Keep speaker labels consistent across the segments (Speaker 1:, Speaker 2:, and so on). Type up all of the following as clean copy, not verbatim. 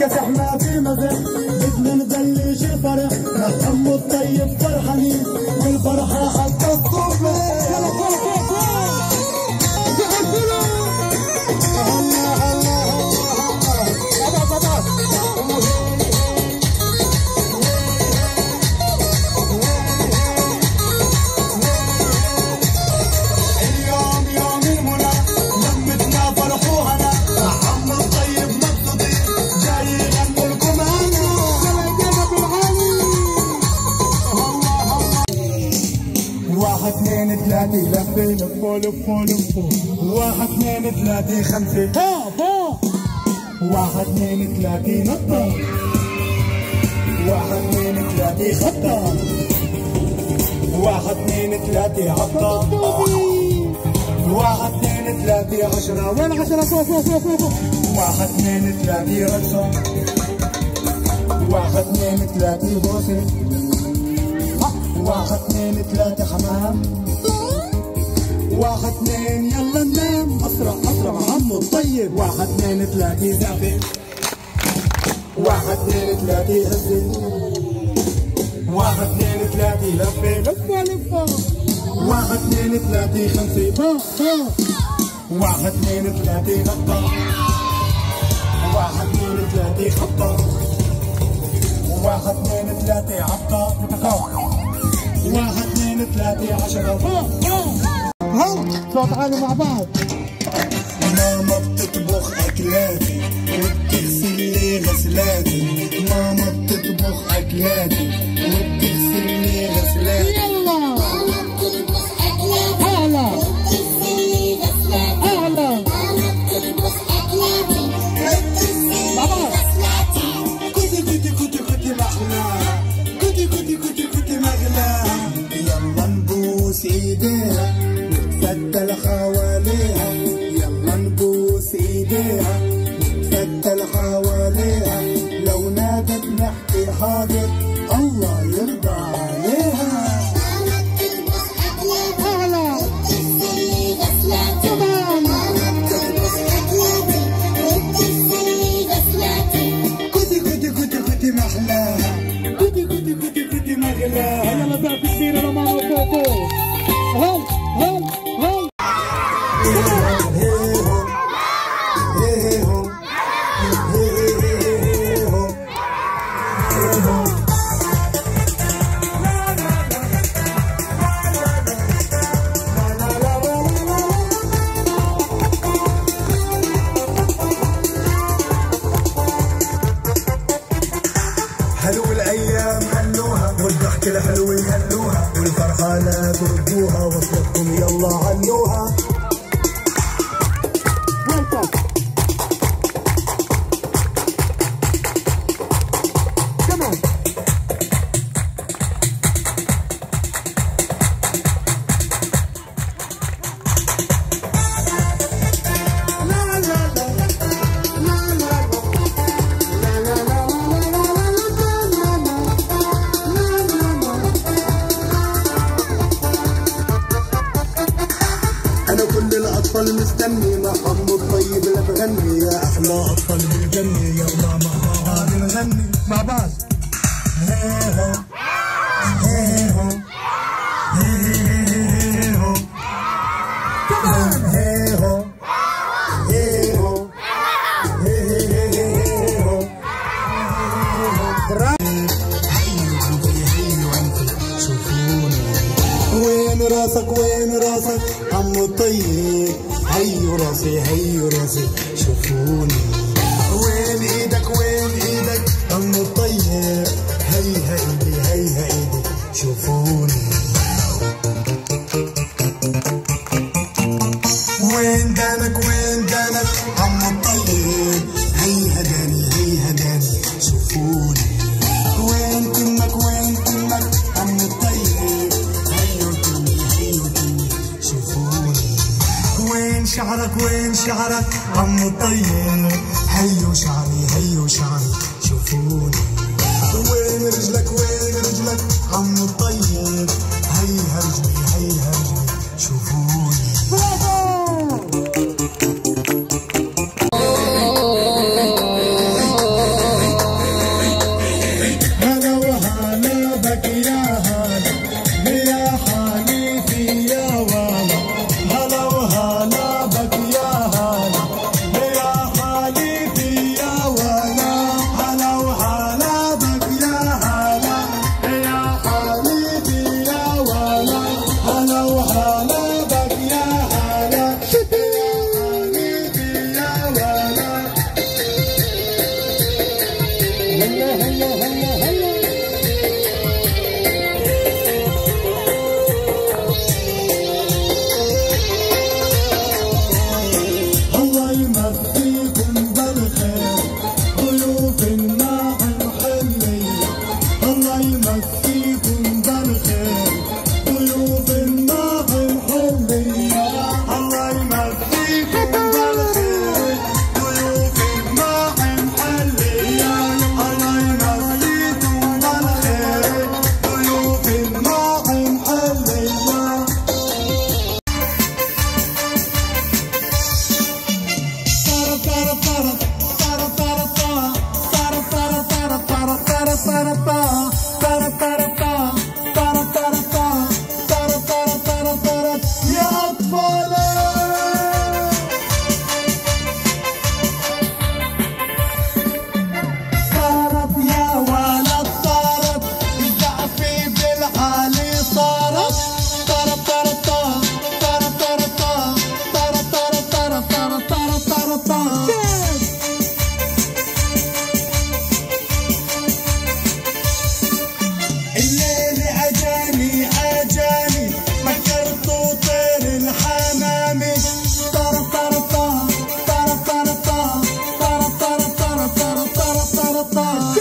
Speaker 1: كسح ما في مزح بدنا نبلش الفرح نهتم الطيب فرحانين والفرحة حتى الصبح. واحد اثنين ثلاثة لفة لفوا لفوا لفوا. واحد اثنين ثلاثة خمسة فوق. واحد اثنين ثلاثة نطة. واحد اثنين ثلاثة خطة. واحد اثنين ثلاثة عطة. واحد اثنين ثلاثة 10 وين 10 فوق. واحد اثنين ثلاثة رقصة. واحد اثنين ثلاثة بوسة. واحد اثنين ثلاثة حمام. واحد اثنين يلا ننام. أسرع أسرع عمو الطيب. واحد اثنين ثلاثة زعفة. واحد اثنين ثلاثة هزة. واحد اثنين ثلاثة لفة لفة لفة. واحد اثنين ثلاثة خمسة فوق. واحد اثنين ثلاثة نطة. واحد اثنين ثلاثة خطة. واحد اثنين ثلاثة عطة. واحد اثنين ثلاثة 10 فوق. صوت عالي مع بعض. ماما بتطبخ أكلاتي وبتغسل لي غسلاتي. ماما بتطبخ أكلاتي وبتغسل لي غسلاتي. يلا ماما بتطبخ أكلاتي أعلى وبتغسل لي غسلاتي. أعلى ماما بتطبخ أكلاتي وبتغسل لي غسلاتي. كوتي كوتي كوتي كوتي محلاها. كوتي كوتي كوتي كوتي مغلاها. يلا نبوس ايديها نتفتل حواليها. يلا نبوس ايديها نتفتل حواليها. لو نادت نحكي حاضر الله يرضى عليها. ماما بتطبخ أكلاتي أعلى وبتغسل لي غسلاتي. ماما بتطبخ أكلاتي وبتغسل لي غسلاتي. كوتي كوتي كوتي كوتي محلاها. كوتي كوتي كوتي كوتي مغلاها. يلا زعفة كثيرة لماما فوق. هل هل هل حلو الايام حلوها والضحك الحلو يهلوها والفرحه لا تردوها وصلتكم يلا علوها. كمان أنا كل الأطفال مستني مع عمو الطيب اللي بغني. يا أحلى أطفال بالجنة يلا مع بعض نغني مع بعض. هيهو هيهو هيهو كمان هيهو هيهو هيهو. وين راسك وين راسك عمو الطيب. هيو راسي هيو راسي شوفوني. وين ايدك وين ايدك عمو الطيب. هيها ايدي هيها ايدي شوفوني. وين دانك وين دانك عمو الطيب. هيها داني هيها داني شعرك عمو الطيب، هيو شعري هيو شعري شوفوني. وين رجلك وين رجلك عمو الطيب، هيها رجلي هيها رجلي شوفوني. هلا وهلا بك يا هلا يا حنيفي يا والا، هلا وهلا بك يا هلا يا حنيفي يا والا، هلا وهلا بك يا هلا يا حنيفي يا والا، هلا وهلا بك يا هلا يا حنيفي يا والا. هلا هلا هلا هلا الله يمسيكم بالخير ضيوف الناعم حلية، الله يمسيكم بالخير ضيوف الناعم حلية، الله يمسيكم بالخير ضيوف الناعم حلية، الله يمسيكم بالخير ضيوف الناعم حلية. يا أطفالي صارت يا ولد صارت، الزعفي بالعالي صارت، صارت صارت صارت صارت صارت صارت صارت صارت صارت صارت صارت. الليل اجاني اجاني فكرته طير الحمامي، طرب طرب طرب طرب طرب طرب طرب طرب طرب طرب طرب طرب.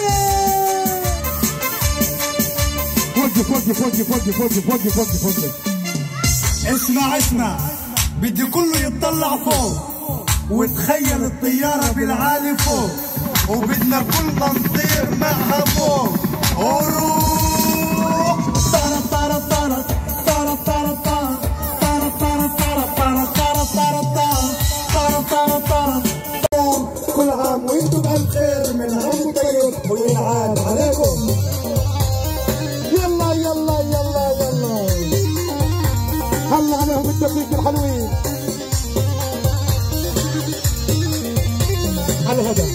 Speaker 1: وقف وقف وقف وقف وقف وقف وقف وقف. اسمع اسمع، بدي كله يتطلع فوق وتخيل الطيارة بالعالي فوق، وبدنا كلنا نطير معها فوق وروح. طرب طرب طرب طرب طرب طرب طرب طرب طرب طرب طرب طرب طرب طرب. كل عام وانتم بألف خير من عم طيب وينعاد عليكم. يلا يلا يلا يلا هلا عليهم التوفيق الحلوين على هذا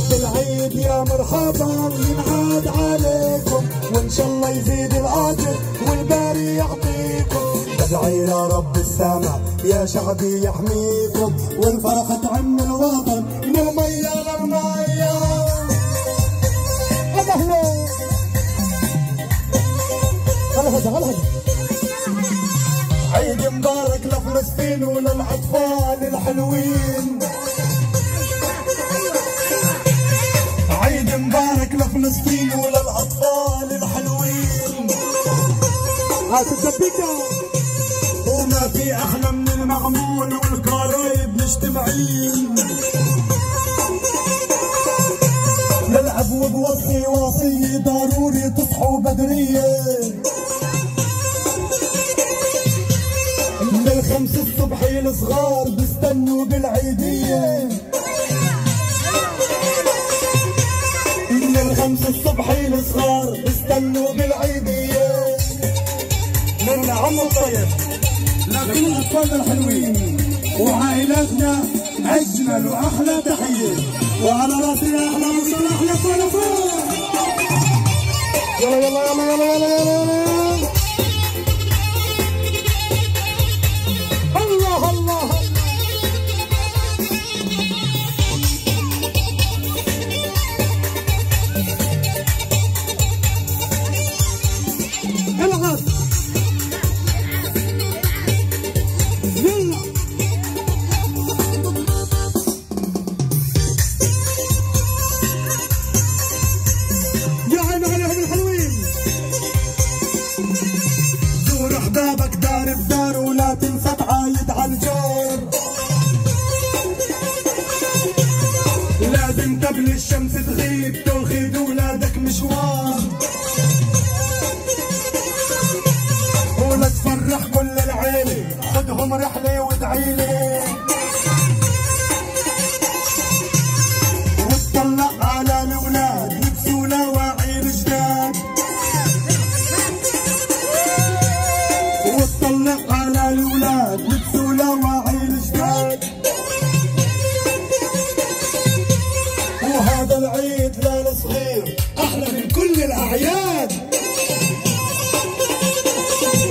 Speaker 1: بالعيد يا مرحبا ينعاد عليكم، وان شاء الله يزيد الاجر والباري يعطيكم. بدعي يا رب السماء يا شعبي يحميكم، والفرح تعم الوطن من المية للمية. هذا هذا عيد مبارك لفلسطين وللاطفال الحلوين، عيد مبارك لفلسطين وللاطفال الحلوين. وما في احلى من المعمول والقرايب مجتمعين، نلعب وبوصي وصية ضروري تصحوا بدرية، من الخمس الصبح الصغار بيستنوا بالعيدية، من الخمس الصبح الصغار بيستنوا بالعيدية. من عم الطيب لكل الاطفال الحلوين وعائلاتنا اجمل واحلى تحية، وعلى راسنا احلى مصر احلى فلفل. يلا يلا يلا يلا يلا يلا الله الله. العب يلا يا عيني عليهم الحلوين. لازم قبل الشمس تغيب تاخذ ولادك مشوار، ولا تفرح كل العيلة خدهم رحلة وادعيلي، وتطلع على الأولاد لبسوا لواعي جداد، وتطلع على الأولاد لبسوا لواعي جداد. وهذا العيد للصغير أحلى من كل الأعياد.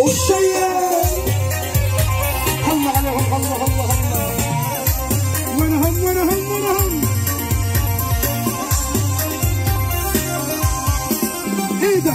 Speaker 1: والشيء الله عليهم الله الله الله، منهم منهم منهم ايده.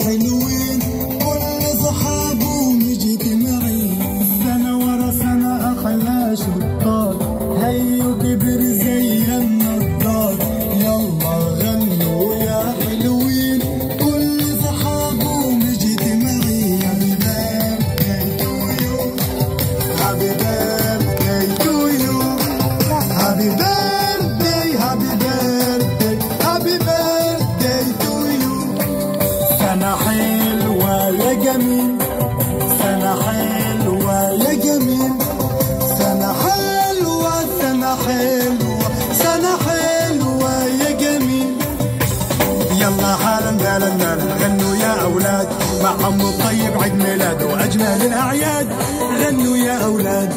Speaker 1: حلوين كل صحابه مجتمعين، سنة ورا سنة أحلى شطار، هيو كبر زي النضار، يلا غنوا يا حلوين كل صحابه مجتمعين. Happy birthday to you, happy birthday, happy birthday, happy birthday to you. سنة حلوة يا جميل، سنة حلوة يا جميل، سنة حلوة سنة حلوة سنة حلوة يا جميل. يلا حالا بالا بالا غنوا يا أولاد، مع عمو الطيب عيد ميلاده وأجمل الأعياد، غنوا يا أولاد.